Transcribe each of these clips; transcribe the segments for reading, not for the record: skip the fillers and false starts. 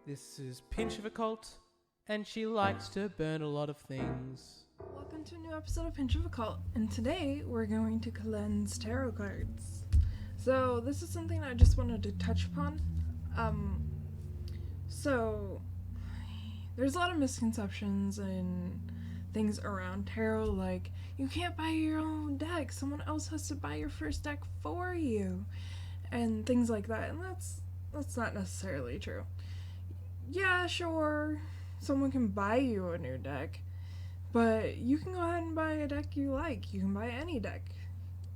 This is Pinch of Occult, and she likes to burn a lot of things. Welcome to a new episode of Pinch of Occult, and today we're going to cleanse tarot cards. So this is something I just wanted to touch upon. So there's a lot of misconceptions and things around tarot, like you can't buy your own deck, someone else has to buy your first deck for you, and things like that, and that's not necessarily true. Yeah, sure, someone can buy you a new deck, but you can go ahead and buy a deck you like. You can buy any deck.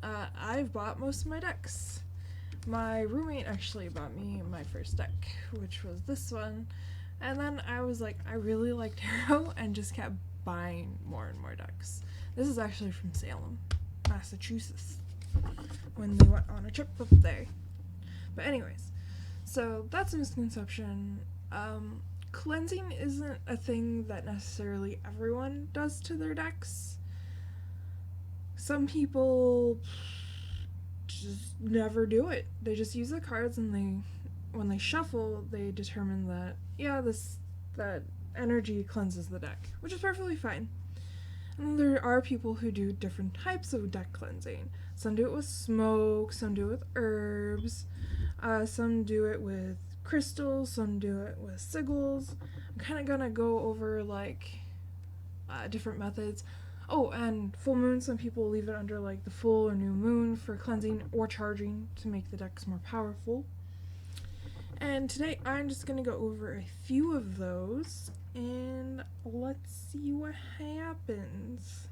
I've bought most of my decks. My roommate actually bought me my first deck, which was this one, and then I was like, I really like tarot, and just kept buying more and more decks. This is actually from Salem, Massachusetts, when they went on a trip up there. But anyways, so that's a misconception. Cleansing isn't a thing that necessarily everyone does to their decks. Some people just never do it. They just use the cards, and when they shuffle, they determine that, yeah, that energy cleanses the deck, which is perfectly fine. And there are people who do different types of deck cleansing. Some do it with smoke, some do it with herbs, some do it with crystals, some do it with sigils. I'm kind of gonna go over different methods. Oh, and full moon, some people leave it under like the full or new moon for cleansing or charging to make the decks more powerful. And today I'm just gonna go over a few of those, and let's see what happens.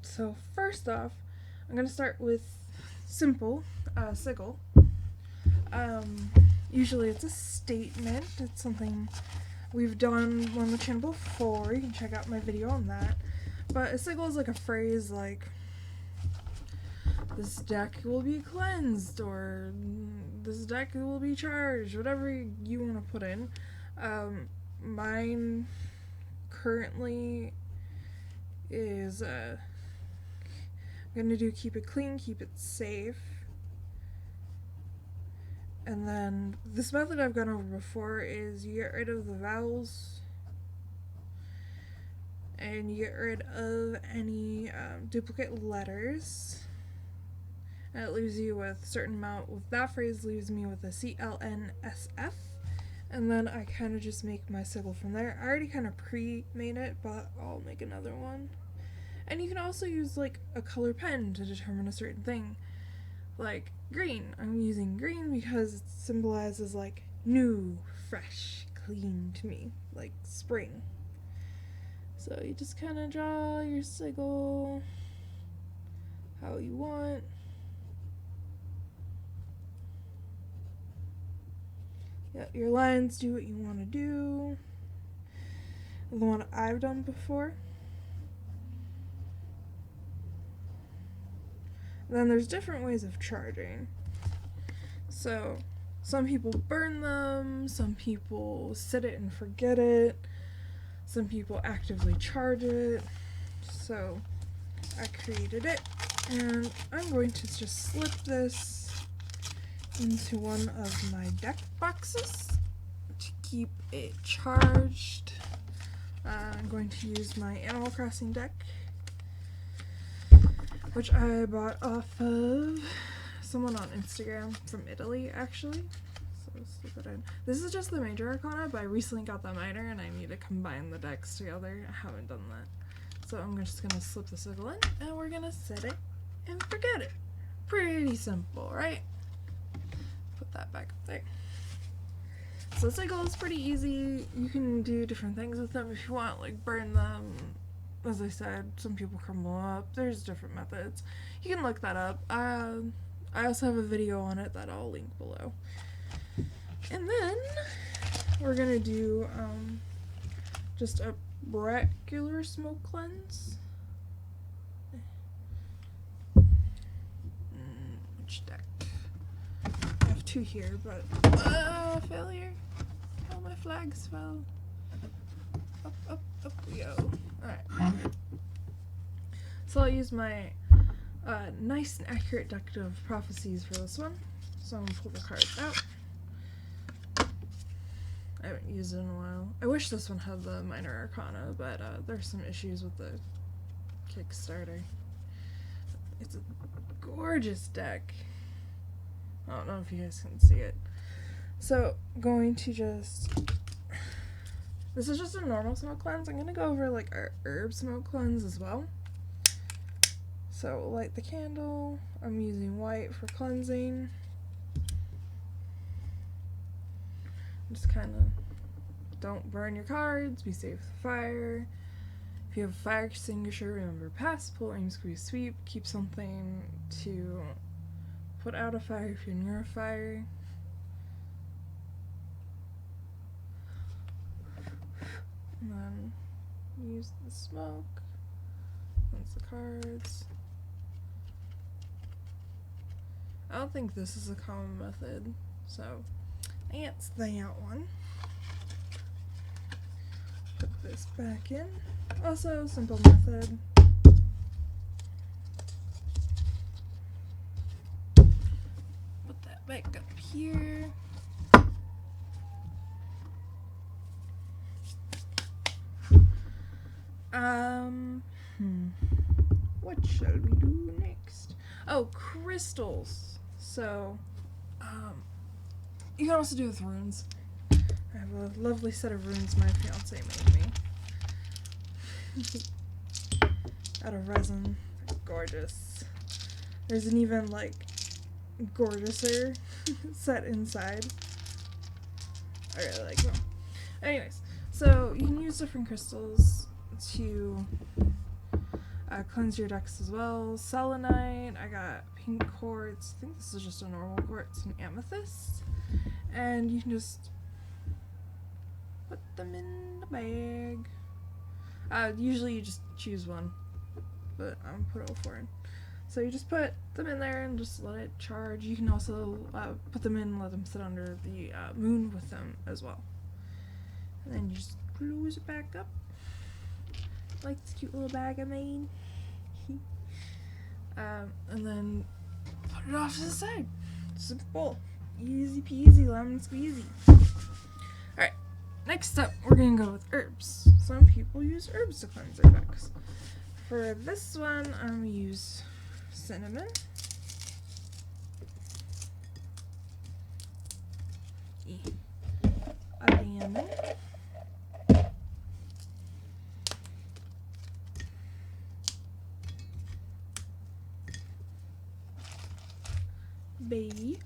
So first off, I'm gonna start with simple sigil. Usually it's a statement. It's something we've done on the channel before. You can check out my video on that. But a sigil is like a phrase like, this deck will be cleansed, or this deck will be charged, whatever you want to put in. Mine currently is I'm gonna do keep it clean, keep it safe. And then this method I've gone over before is you get rid of the vowels, and you get rid of any duplicate letters, and it leaves you with a certain amount. With that phrase leaves me with a CLNSF, and then I kind of just make my sigil from there. I already kind of pre-made it, but I'll make another one. And you can also use like a color pen to determine a certain thing. Like green. I'm using green because it symbolizes like new, fresh, clean to me, like spring. So you just kind of draw your sigil how you want. Yeah, your lines do what you want to do. The one I've done before. Then there's different ways of charging. So some people burn them, some people set it and forget it, some people actively charge it. So I created it, and I'm going to just slip this into one of my deck boxes to keep it charged. I'm going to use my Animal Crossing deck, which I bought off of someone on Instagram from Italy, actually. So let's slip it in. This is just the major arcana, but I recently got the minor, and I need to combine the decks together. I haven't done that. So I'm just going to slip the sigil in, and we're going to set it and forget it. Pretty simple, right? Put that back up there. So the sigil is pretty easy. You can do different things with them if you want, like burn them. As I said, some people crumble up. There's different methods. You can look that up. I also have a video on it that I'll link below. And then we're gonna do just a regular smoke cleanse. Which deck? I have two here, but failure. All my flags fell. Up we go. Alright. So I'll use my nice and accurate deck of prophecies for this one. So I'm gonna pull the cards out. I haven't used it in a while. I wish this one had the Minor Arcana, but there's some issues with the Kickstarter. It's a gorgeous deck. I don't know if you guys can see it. So, going to just... This is just a normal smoke cleanse. I'm going to go over like our herb smoke cleanse as well. So, light the candle. I'm using white for cleansing. Just kind of don't burn your cards. Be safe with fire. If you have a fire extinguisher, remember pass, pull, aim, squeeze, sweep. Keep something to put out a fire if you're near a fire. And then use the smoke. Cleanse the cards. I don't think this is a common method, so that's that one. Put this back in. Also, simple method. Put that back up here. What shall we do next? Oh, crystals. So, you can also do with runes. I have a lovely set of runes my fiance made me. Out of resin. They're gorgeous. There's an even, like, gorgeouser set inside. I really like them. Anyways, so you can use different crystals to cleanse your decks as well. Selenite, I got pink quartz. I think this is just a normal quartz, and amethyst. And you can just put them in the bag. Usually you just choose one, but I'm put all four in. So you just put them in there and just let it charge. You can also put them in and let them sit under the moon with them as well. And then you just close it back up. Like this cute little bag I made. And then put it off to the side. Simple. Easy peasy, lemon squeezy. Alright, next up we're gonna go with herbs. Some people use herbs to cleanse their decks. For this one, I'm gonna use cinnamon. A lemon. Bay.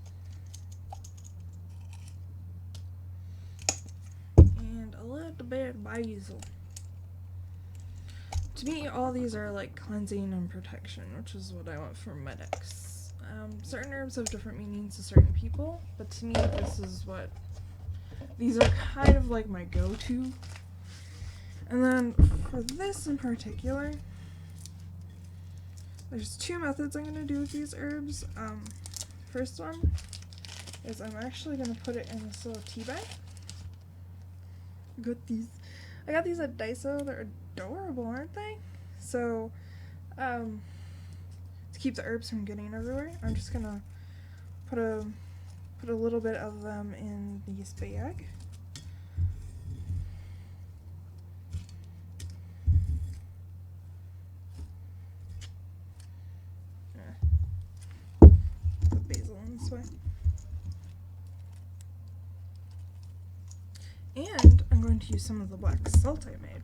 And a little bit of basil. To me, all these are like cleansing and protection, which is what I want for my decks. Certain herbs have different meanings to certain people, but to me, this is what... These are kind of like my go-to. And then for this in particular, there's two methods I'm going to do with these herbs. First one is I'm actually going to put it in this little tea bag. I got these at Daiso. They're adorable, aren't they? So, to keep the herbs from getting everywhere, I'm just going to put a little bit of them in this bag. Put basil in this way. And I'm going to use some of the black salt I made.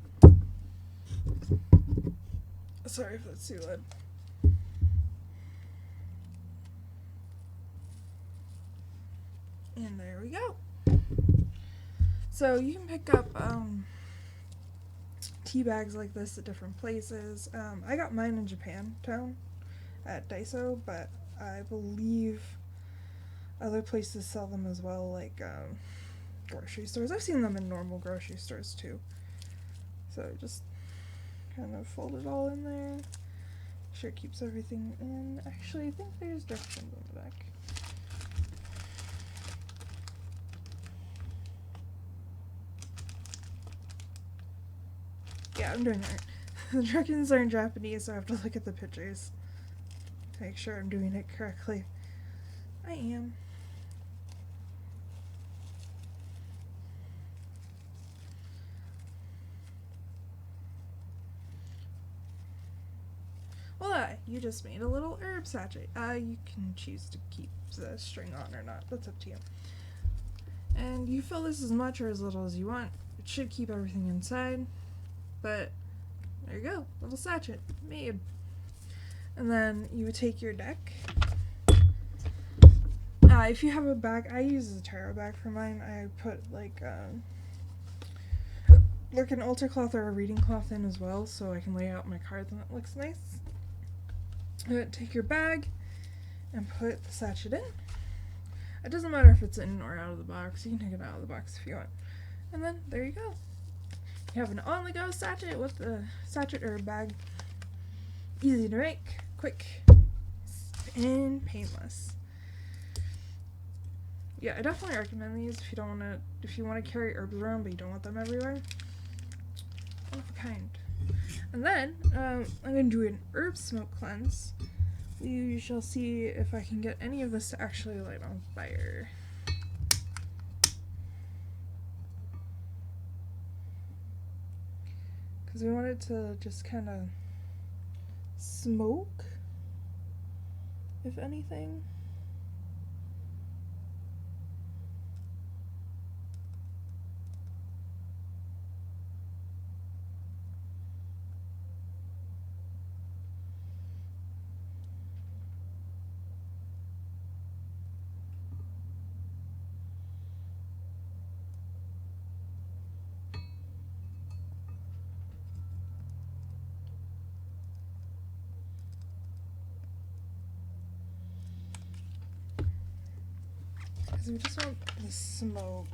Sorry if that's too loud. And there we go. So you can pick up tea bags like this at different places. I got mine in Japantown at Daiso, but I believe other places sell them as well, like grocery stores. I've seen them in normal grocery stores too. So just kind of fold it all in there. Make sure it keeps everything in. Actually, I think there's directions on the back. Yeah, I'm doing it right. The directions are in Japanese, so I have to look at the pictures to make sure I'm doing it correctly. I am. you just made a little herb sachet. You can choose to keep the string on or not. That's up to you. And you fill this as much or as little as you want. It should keep everything inside. But there you go, little sachet made. And then you would take your deck. If you have a bag, I use a tarot bag for mine. I put like an altar cloth or a reading cloth in as well, so I can lay out my cards and it looks nice. Take your bag and put the sachet in. It doesn't matter if it's in or out of the box. You can take it out of the box if you want. And then there you go. You have an on-the-go sachet with the sachet or bag. Easy to make, quick, and painless. Yeah, I definitely recommend these if you want to carry herbs around but you don't want them everywhere. One of a kind. And then I'm gonna do an herb smoke cleanse. We shall see if I can get any of this to actually light on fire. Because we want it to just kind of smoke, if anything. Because we just want the smoke.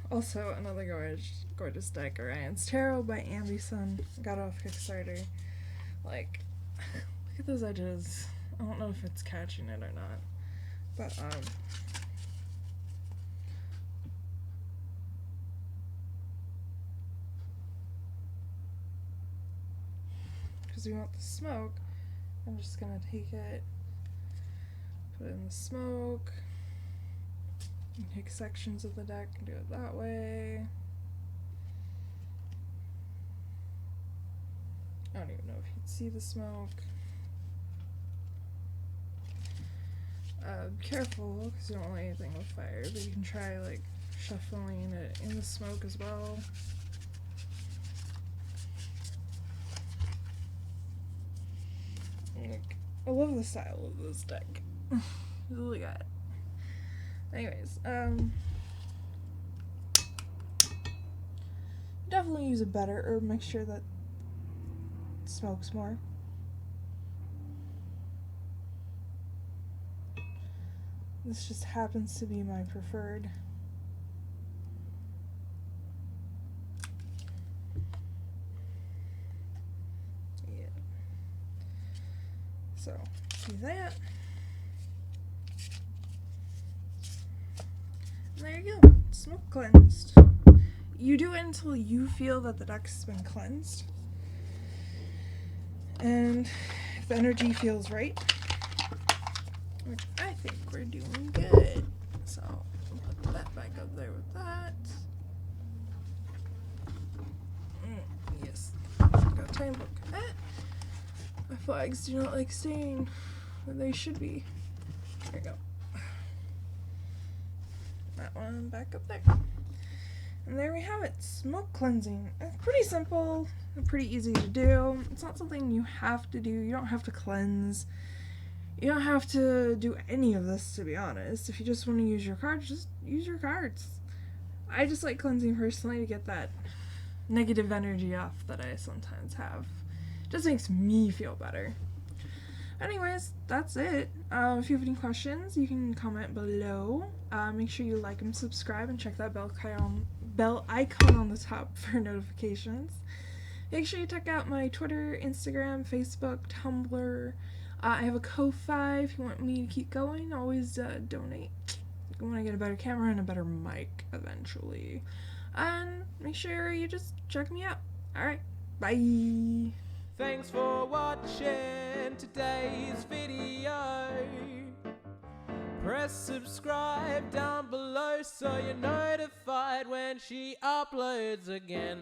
Also, another gorgeous deck, Orion's Tarot by Ambi-sun. Got it off Kickstarter. Like, look at those edges. I don't know if it's catching it or not. But, because we want the smoke, I'm just gonna take it, put it in the smoke, and take sections of the deck and do it that way. I don't even know if you'd see the smoke. Be careful, because you don't want anything with fire, but you can try like shuffling it in the smoke as well. I love the style of this deck. Look at it. Anyways, definitely use a better herb mixture that smokes more. This just happens to be my preferred. Yeah. So, do that. And there you go. Smoke cleansed. You do it until you feel that the deck's been cleansed. And if the energy feels right, which I think we're doing good. So I'll put that back up there with that. Yes. Got time book. My flags do not like staying where they should be. There you go. That one back up there. And there we have it. Smoke cleansing. It's pretty simple and pretty easy to do. It's not something you have to do. You don't have to cleanse. You don't have to do any of this, to be honest. If you just want to use your cards, just use your cards. I just like cleansing personally to get that negative energy off that I sometimes have. It just makes me feel better. Anyways, that's it. If you have any questions, you can comment below. Make sure you like and subscribe and check that bell icon on the top for notifications. Make sure you check out my Twitter, Instagram, Facebook, Tumblr. I have a Ko-Fi if you want me to keep going. Always donate when I get a better camera and a better mic eventually. And make sure you just check me out. Alright, bye! Thanks for watching today's video. Press subscribe down below so you're notified when she uploads again.